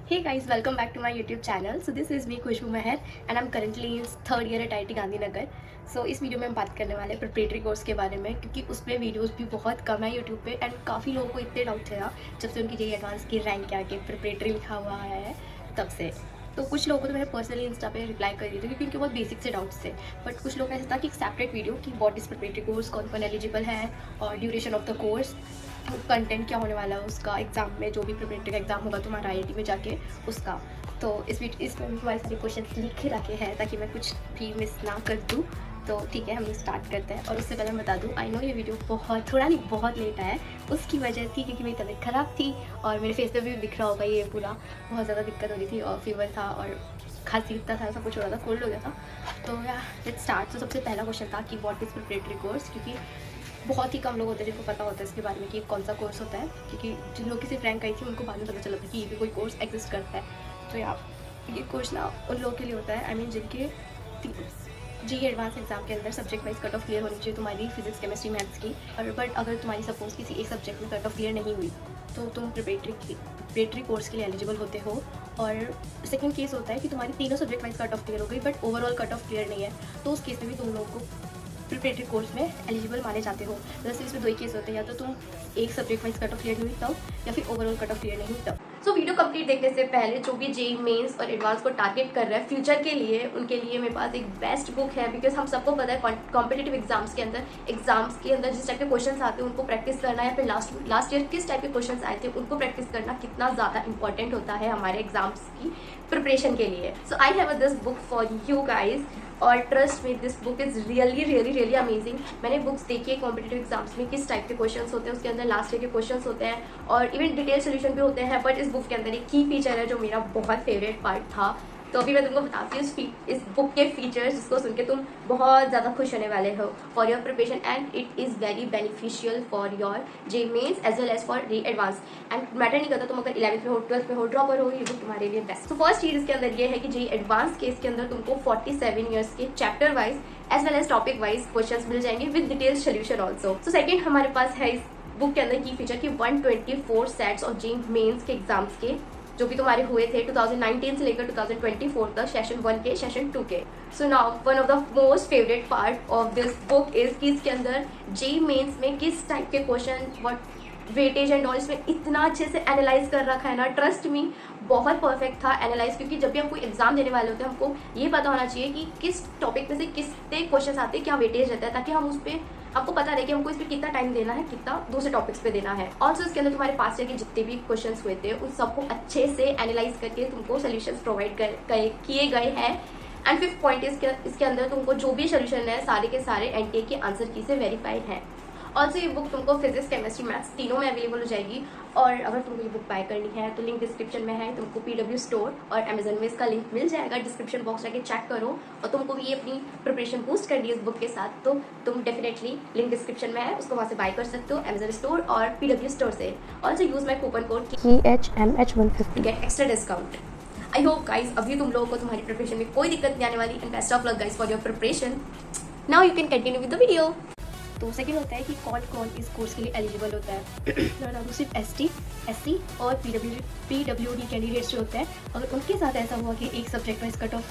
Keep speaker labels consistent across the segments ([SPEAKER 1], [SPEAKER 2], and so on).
[SPEAKER 1] Hey guys, welcome back to my YouTube channel. So this is me Khushboo Mahar and I'm currently in third year at IIT Gandhinagar. So इस वीडियो में हम बात करने वाले हैं प्रिपरेटरी कोर्स के बारे में, क्योंकि उसमें वीडियोस भी बहुत कम है यूट्यूब पे एंड काफ़ी लोगों को इतने डाउट थे ना जब से उनकी जेईई एडवांस की रैंक के आगे प्रिपरेटरी लिखा हुआ आया है तब से। तो कुछ लोगों को तो मैंने पर्सनली इंस्टा पे रिप्लाई कर दी थी क्योंकि उनके बहुत बेसिक से डाउट्स थे, बट कुछ लोग का ऐसा था कि एक सेपरेट वीडियो कि व्हाट इज़ प्रिपरेटरी कोर्स, कौन कौन एलिजिबल है और duration of the course, content क्या होने वाला है उसका, एग्ज़ाम में जो भी प्रिपरेटरी का एग्ज़ाम होगा तुम्हारा आईआईटी में जाके उसका। तो इसमें तुम्हारे सारे क्वेश्चन लिख रखे हैं ताकि मैं कुछ भी मिस ना कर दूँ। तो ठीक है, हम स्टार्ट करते हैं। और उससे पहले मैं बता दूँ, आई नो ये वीडियो थोड़ा नहीं बहुत लेट आया है। उसकी वजह थी क्योंकि मेरी तबीयत ख़राब थी और मेरे फेस पे भी दिख रहा होगा ये पूरा बहुत ज़्यादा दिक्कत हो रही थी और फीवर था और खांसी इतना था, सब कुछ हो रहा था, कोल्ड हो गया था। तो या लेट्स स्टार्ट। तो सबसे पहला क्वेश्चन था कि व्हाट इज़ प्रिपरेटरी कोर्स, क्योंकि बहुत ही कम लोग होते हैं जिनको पता होता है इसके बारे में कि कौन सा कोर्स होता है, क्योंकि जिन लोग की सिर्फ रैंक आई थी उनको बाद में पता चला था कि ये भी कोई कोर्स एग्जिस्ट करता है। तो यार ये कोर्स ना उन लोगों के लिए होता है, आई मीन जिनके जेईई एडवांस एग्जाम के अंदर subject wise cut off clear होनी चाहिए तुम्हारी फिजिक्स केमिस्ट्री मैथ्स की। और बट अगर तुम्हारी सपोज किसी एक सब्जेक्ट में कट ऑफ क्लियर नहीं हुई तो तुम प्रिपरेटरी कोर्स के लिए एलिजिबल होते हो। और सेकंड केस होता है कि तुम्हारी तीनों subject wise cut off clear हो गई but overall cut off clear नहीं है, तो उस केस में भी तुम लोगों को प्रिपरेटरी कोर्स में एलिजिबल माने जाते हो। वैसे इसमें दो ही केस होते हैं, या तो तुम एक subject wise cut off clear नहीं हुई तब, या फिर ओवरऑल कट ऑफ क्लियर नहीं हुई तब। सो वीडियो कंप्लीट देखने से पहले जो भी जेईई मेंस और एडवांस को टारगेट कर रहा है फ्यूचर के लिए, उनके लिए मेरे पास एक बेस्ट बुक है। बिकॉज हम सबको पता है कॉम्पिटेटिव एग्जाम्स के अंदर जिस टाइप के क्वेश्चन आते हैं उनको प्रैक्टिस करना, या फिर लास्ट ईयर किस टाइप के क्वेश्चन आए थे उनको प्रैक्टिस करना कितना ज़्यादा इंपॉर्टेंट होता है हमारे एग्जाम्स की प्रिपरेशन के लिए। So I have this book for you guys, और trust me this book is really amazing. मैंने बुक्स देखी है कॉम्पिटेटिव एग्जाम्स में किस टाइप के क्वेश्चंस होते हैं, उसके अंदर लास्ट ईयर के क्वेश्चंस होते हैं और इवन डिटेल सोल्यूशन भी होते हैं। बट इस बुक के अंदर एक की फीचर है जो मेरा बहुत फेवरेट पार्ट था, तो अभी मैं तुमको बताती हूँ इस बुक के फीचर्स, जिसको सुन के तुम बहुत ज़्यादा खुश होने वाले हो for your preparation and it is very beneficial for your JEE Mains as well as for re advance. And matter नहीं करता तुम अगर 11th में हो, 12th में हो, ड्रॉपर हो, ये बुक तुम्हारे लिए बेस्ट। तो फर्स्ट चीज़ इसके अंदर ये है कि जेईई एडवांस के इसके अंदर तुमको 47 ईयर्स के chapter wise as well as topic wise question मिल जाएंगे विद डिटेल सोल्यूशन ऑल्सो। तो सेकेंड हमारे पास है इस बुक के अंदर की फीचर की 124 सेट्स ऑफ जेईई मेंस के एग्जाम्स के जो भी तुम्हारे हुए थे 2019 से लेकर 2024 तक, सेशन 1 के, सेशन 2 के। So now one of the most favourite part of this book is कि इसके अंदर जेईई मेंस में किस टाइप के question, what weightage and all, इसमें इतना अच्छे से एनालाइज कर रखा है ना, ट्रस्ट मी बहुत परफेक्ट था एनालाइज। क्योंकि जब भी हम कोई एग्जाम देने वाले होते हैं हमको ये पता होना चाहिए कि किस टॉपिक में से कितने क्वेश्चन आते हैं, क्या वेटेज रहता है, ताकि हम उस पर आपको पता रहे कि हमको इस पर कितना टाइम देना है, कितना दूसरे टॉपिक्स पे देना है। ऑल्सो इसके अंदर तुम्हारे पास के जितने भी क्वेश्चंस हुए थे उन सबको अच्छे से एनालाइज करके तुमको सोल्यूशंस प्रोवाइड किए गए हैं। एंड फिफ्थ पॉइंट इसके अंदर तुमको जो भी सोल्यूशन है सारे के सारे एनटीए के आंसर की से वेरीफाइड है। ऑल्सो ये बुक तुमको फिजिक्स केमिस्ट्री मैथ्स तीनों में अवेलेबल हो जाएगी। और अगर तुमको ये बुक बाय करनी है तो लिंक डिस्क्रिप्शन में है, तुमको PW स्टोर और अमेजन में इसका लिंक मिल जाएगा। डिस्क्रिप्शन बॉक्स जाके चेक करो, और तुमको भी ये अपनी प्रिपरेशन बूस्ट करनी है इस बुक के साथ तो तुम डेफिनेटली लिंक डिस्क्रिप्शन में है, उसको वहाँ से बाय कर सकते हो अमेजन स्टोर और PW स्टोर से। Also use my coupon code KHMH150 get extra discount. I hope guys अभी तुम लोगों को तुम्हारी प्रिपरेशन में कोई दिक्कत नहीं आने वाली, and best of luck guys for your preparation. Now you can continue with the video. तो सेकेंड होता है कि कौन कौन इस कोर्स के लिए एलिजिबल होता है। तो सिर्फ ST, SC और PWD कैंडिडेट्स जो होते हैं, अगर उनके साथ ऐसा हुआ कि एक सब्जेक्ट वाइज कट ऑफ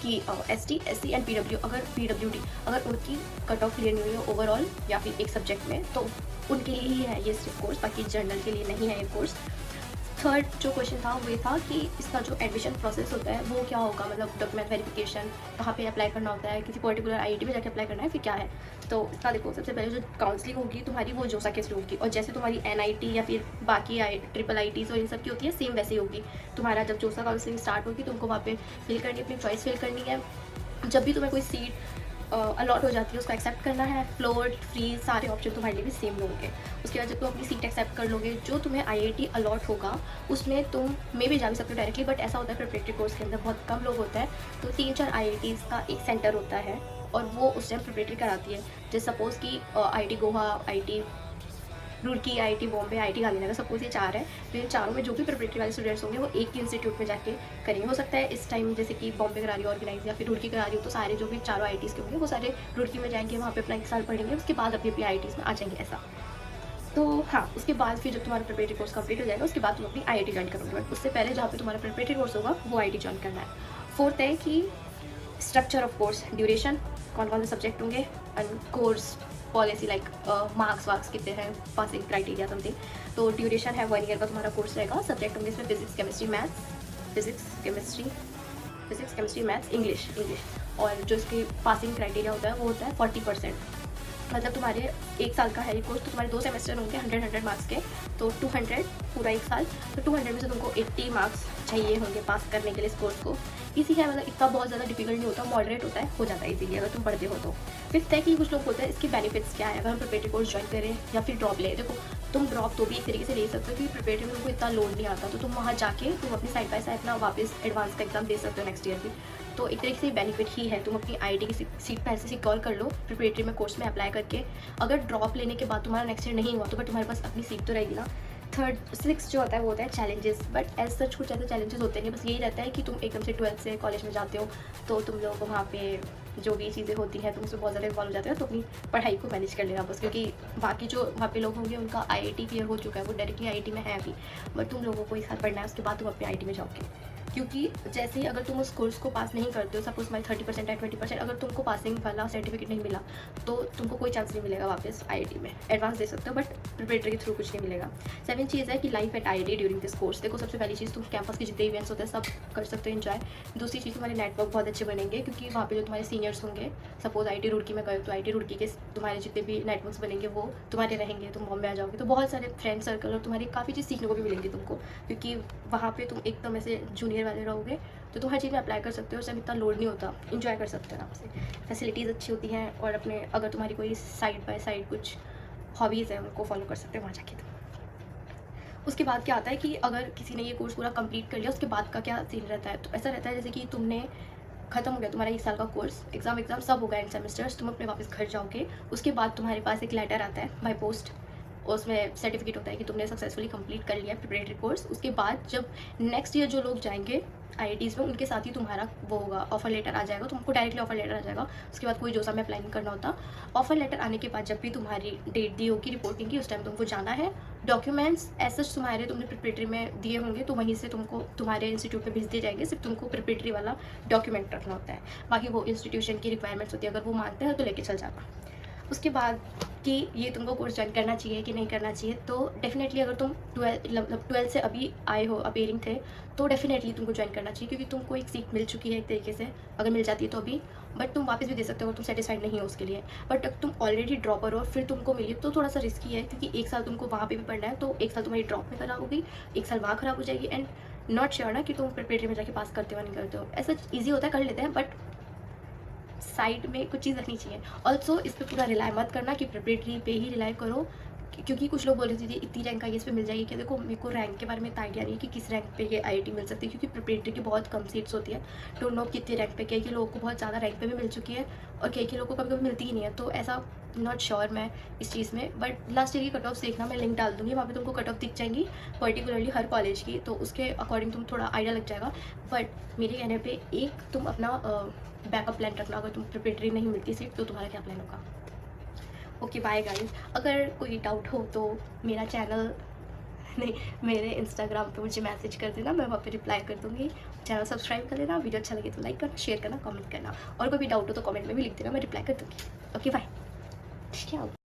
[SPEAKER 1] कि ST, SC एंड अगर PWD अगर उनकी कट ऑफ क्लियर नहीं हुई है ओवरऑल या फिर एक सब्जेक्ट में, तो उनके लिए ही है ये सिर्फ कोर्स, बाकी जनरल के लिए नहीं है ये कोर्स। थर्ड जो क्वेश्चन था वो ये था कि इसका जो एडमिशन प्रोसेस होता है वो क्या होगा, मतलब डॉक्यूमेंट वेरिफिकेशन कहाँ पे अप्लाई करना होता है, किसी पर्टिकुलर आईआईटी में जाके अप्लाई करना है, फिर क्या है। तो इसका देखो, सबसे पहले जो काउंसलिंग होगी तुम्हारी वो जोसा के थ्रू होगी, और जैसे तुम्हारी NIT या फिर बाकी ट्रिपल IITs और इन सब की होती है सेम वैसे ही होगी। तुम्हारा जब जोसा काउंसलिंग स्टार्ट होगी तुमको वहाँ पे फिल करनी, अपनी चॉइस फिल करनी है। जब भी तुम्हें कोई सीट अलॉट हो जाती है उसको एक्सेप्ट करना है, फ्लोर फ्री सारे ऑप्शन तुम्हारे लिए भी सेम होंगे। उसके बाद जब तुम अपनी सीट एक्सेप्ट कर लोगे, जो तुम्हें IIT अलॉट होगा उसमें तुम में भी जा भी सकते हो डायरेक्टली, बट ऐसा होता है प्रिपरेटरी कोर्स के अंदर बहुत कम लोग होता है, तो 3-4 IITs का एक सेंटर होता है और वो उस टाइम प्रिपरेटरी कराती है। जैसे सपोज़ कि IIT Goa, IIT Roorkee, IIT Bombay, IIT Gandhinagar, suppose ये 4 है, तो इन चारों में जो भी प्रिपरेटरी वाले स्टूडेंट्स होंगे वो एक ही इंस्टीट्यूट में जाके करेंगे। हो सकता है इस टाइम जैसे कि बॉम्बे करा रही है ऑर्गेनाइज या फिर रुड़की करा रही हो, तो सारे जो भी चारों IITs के होंगे वो सारे रुड़की में जाएंगे, वहाँ पे अपना 1 साल पढ़ेंगे, उसके बाद अपनी IITs में आ जाएंगे ऐसा। तो हाँ, उसके बाद फिर जब तुम्हारा प्रिपरेटरी कोर्स कंप्लीट हो जाएगा उसके बाद तुम अपनी आईआईटी ज्वाइन करोगे, बट उससे पहले जहाँ पे तुम्हारा प्रिपरेटरी कोर्स होगा वो आईआईटी ज्वाइन करना है। फोर्थ है कि स्ट्रक्चर ऑफ कोर्स, ड्यूरेशन, कौन कौन से सब्जेक्ट होंगे, and course policy like marks वार्क्स कितने हैं, पासिंग क्राइटेरिया समथिंग। तो ड्यूरेशन है 1 ईयर का तुम्हारा कोर्स रहेगा। सब्जेक्ट होंगे इसमें फिजिक्स केमिस्ट्री मैथ्स इंग्लिश। और जो इसकी पासिंग क्राइटेरिया होता है वो होता है 40%। मतलब तुम्हारे 1 साल का है ये कोर्स, तो तुम्हारे 2 सेमेस्टर होंगे 100 मार्क्स के, तो 200 पूरा 1 साल, तो 200 में से तुमको 80 मार्क्स चाहिए होंगे पास करने के लिए इस कोर्स को। इसी है, मतलब इतना बहुत ज़्यादा डिफिकल्ट नहीं होता, मॉडरेट होता है, हो जाता है इजीली अगर तुम पढ़ते हो तो। फिफ्थ है कि कुछ लोग बोलते हैं इसके बेनिफिट्स क्या है अगर हम प्रिपरेटरी कोर्स ज्वाइन करें या फिर ड्रॉप लें। देखो, तुम ड्रॉप तो भी एक तरीके से ले सकते हो, क्योंकि प्रिपरेटरी में तुमको इतना लोड नहीं आता, तो तुम वहाँ जाके तुम अपनी साइड बाय साइड अपना वापस एडवांस का एग्जाम दे सकते हो नेक्स्ट ईयर की। तो एक तरीके से बेनिफिट ही है, तुम अपनी आईआईटी की सीट पहले से सिक्योर कर लो प्रिपरेटरी में कोर्स में अप्लाई करके। अगर ड्रॉप लेने के बाद तुम्हारा नेक्स्ट ईयर नहीं हुआ तो बट तुम्हारे पास अपनी सीट तो रहेगी ना। थर्ड 6 जो होता है वो होता है चैलेंजेस, बट एज सच कुछ ऐसे चैलेंजेस होते नहीं, बस यही रहता है कि तुम एकदम से 12th से कॉलेज में जाते हो, तो तुम लोग वहाँ पे जो भी चीज़ें होती हैं तुम उसमें बहुत ज़्यादा इन्वॉल्व हो जाते हो, तो अपनी पढ़ाई को मैनेज कर लेना बस। क्योंकि बाकी जो वहाँ पे लोग होंगे उनका आईआईटी क्लियर हो चुका है, वो डायरेक्टली आईआईटी में है अभी, बट तुम लोगों को इस साल पढ़ना है, उसके बाद तुम अपने आईआईटी में जाओगे। क्योंकि जैसे ही अगर तुम उस कोर्स को पास नहीं करते हो, सपोज तुम्हारी 30% है 20%, अगर तुमको पासिंग वाला सर्टिफिकेट नहीं मिला तो तुमको कोई चांस नहीं मिलेगा वापस आईआईटी में। एडवांस दे सकते हो बट प्रिपरेटरी के थ्रू कुछ नहीं मिलेगा। 7 चीज़ है कि life at IIT during this course. देखो, सबसे पहली चीज़, तुम कैंपस के जितने इवेंट्स होते हैं सब कर सकते हो एंजॉय। दूसरी चीज़, तुम्हारे नेटवर्क बहुत अच्छे बनेंगे, क्योंकि वहाँ पे जो तुम्हारे सीनियर्स होंगे, सपोज आईआईटी रुड़की में गए तो आईआईटी रुड़की के तुम्हारे जितने भी नेटवर्क्स बनेंगे वो तुम्हारे रहेंगे। तुम बॉम्बे आ जाओगे तो बहुत सारे फ्रेंड सर्कल और तुम्हारी काफ़ी चीज़ सीखने को भी मिलेंगी तुमको, क्योंकि वहाँ पे तुम एकदम ऐसे जूनियर वाले रहोगे, तो तुम हर चीज़ में अप्लाई कर सकते हो, उससे इतना लोड नहीं होता, इन्जॉय कर सकते हो आराम से। फैसिलिटीज़ अच्छी होती हैं, और अपने अगर तुम्हारी कोई साइड बाय साइड कुछ हॉबीज़ है उनको फॉलो कर सकते हो वहाँ जाके। तो उसके बाद क्या आता है कि अगर किसी ने ये कोर्स पूरा कंप्लीट कर लिया, उसके बाद का क्या सीन रहता है, तो ऐसा रहता है जैसे कि तुमने खत्म हो गया तुम्हारा 1 साल का कोर्स, एग्जाम सब हो गया एंड सेमेस्टर्स, तुम अपने वापस घर जाओगे। उसके बाद तुम्हारे पास एक लेटर आता है बाय पोस्ट, उसमें सर्टिफिकेट होता है कि तुमने सक्सेसफुली कंप्लीट कर लिया प्रिपरेटरी कोर्स। उसके बाद जब नेक्स्ट ईयर जो लोग जाएंगे आईआईटीज़ में, उनके साथ ही तुम्हारा वो होगा, ऑफर लेटर आ जाएगा, तुमको डायरेक्टली ऑफर लेटर आ जाएगा। उसके बाद कोई जोसा में अप्लाई नहीं करना होता। ऑफर लेटर आने के बाद जब भी तुम्हारी डेट दी होगी रिपोर्टिंग की, उस टाइम तुमको जाना है। डॉक्यूमेंट्स ऐसे तुम्हारे तुमने प्रिपरेटरी में दिए होंगे तो वहीं से तुमको तुम्हारे इंस्टीट्यूट में भेज दिए जाएंगे, सिर्फ तुमको प्रिपरेटरी वाला डॉक्यूमेंट रखना होता है, बाकी वो इंस्टीट्यूशन की रिक्वायरमेंट्स होती है, अगर वो मानते हैं तो लेके चल जाना। उसके बाद कि ये तुमको कोर्स ज्वाइन करना चाहिए कि नहीं करना चाहिए, तो डेफिनेटली अगर तुम 12th से अभी आए हो, अपेयरिंग थे, तो डेफिनेटली तुमको ज्वाइन करना चाहिए, क्योंकि तुमको एक सीट मिल चुकी है एक तरीके से, अगर मिल जाती है तो अभी, बट तुम वापस भी दे सकते हो अगर तुम सेटिस्फाइड नहीं हो उसके लिए। बट अगर तुम ऑलरेडी ड्रॉपर हो और फिर तुमको मिली तो थोड़ा सा रिस्की है, क्योंकि 1 साल तुमको वहाँ पे भी पढ़ना है, तो 1 साल तुम्हारी ड्रॉप में खराब होगी, 1 साल वहाँ खराब हो जाएगी, एंड नॉट श्योर ना कि तुम प्रिपरेटरी में जाके पास करते हो नहीं करते हो। ऐसा ईजी होता है, कर लेते हैं, बट साइड में कुछ चीज़ रखनी चाहिए। ऑल्सो इस पर पूरा रिलाई मत करना कि प्रिपरेटरी पे ही रिलाई करो, क्योंकि कुछ लोग बोल रहे थे इतनी रैंक आई इस पर मिल जाएगी क्या। देखो, मेरे को रैंक के बारे में इतना आइडिया नहीं है कि किस रैंक पे ये आईआईटी मिल सकती है, क्योंकि प्रिपरेटरी की बहुत कम सीट्स होती है। डोंट नो कितने रैंक पे, कई लोगों को बहुत ज़्यादा रैंक पे भी मिल चुकी है और कई लोगों को कभी कभी मिलती ही नहीं है, तो ऐसा नॉट श्योर मैं इस चीज़ में। बट लास्ट ईयर की कट ऑफ देखना, मैं लिंक डाल दूँगी, वहाँ पे तुमको कट ऑफ दिख जाएंगी पर्टिकुलरली हर कॉलेज की, तो उसके अकॉर्डिंग तुम थोड़ा आइडिया लग जाएगा। बट मेरे कहने पे एक तुम अपना बैकअप प्लान रखना, अगर तुम प्रिपरेटरी नहीं मिलती सीट तो तुम्हारा क्या प्लान होगा। Okay, bye guys. अगर कोई डाउट हो तो मेरा चैनल नहीं, मेरे इंस्टाग्राम पे मुझे मैसेज कर देना, मैं वहाँ पे रिप्लाई कर दूँगी। चैनल सब्सक्राइब कर लेना, वीडियो अच्छा लगे तो लाइक करना, शेयर करना, कमेंट करना, और कोई भी डाउट हो तो कमेंट में भी लिख देना, मैं रिप्लाई कर दूँगी। Okay bye. ठीक है।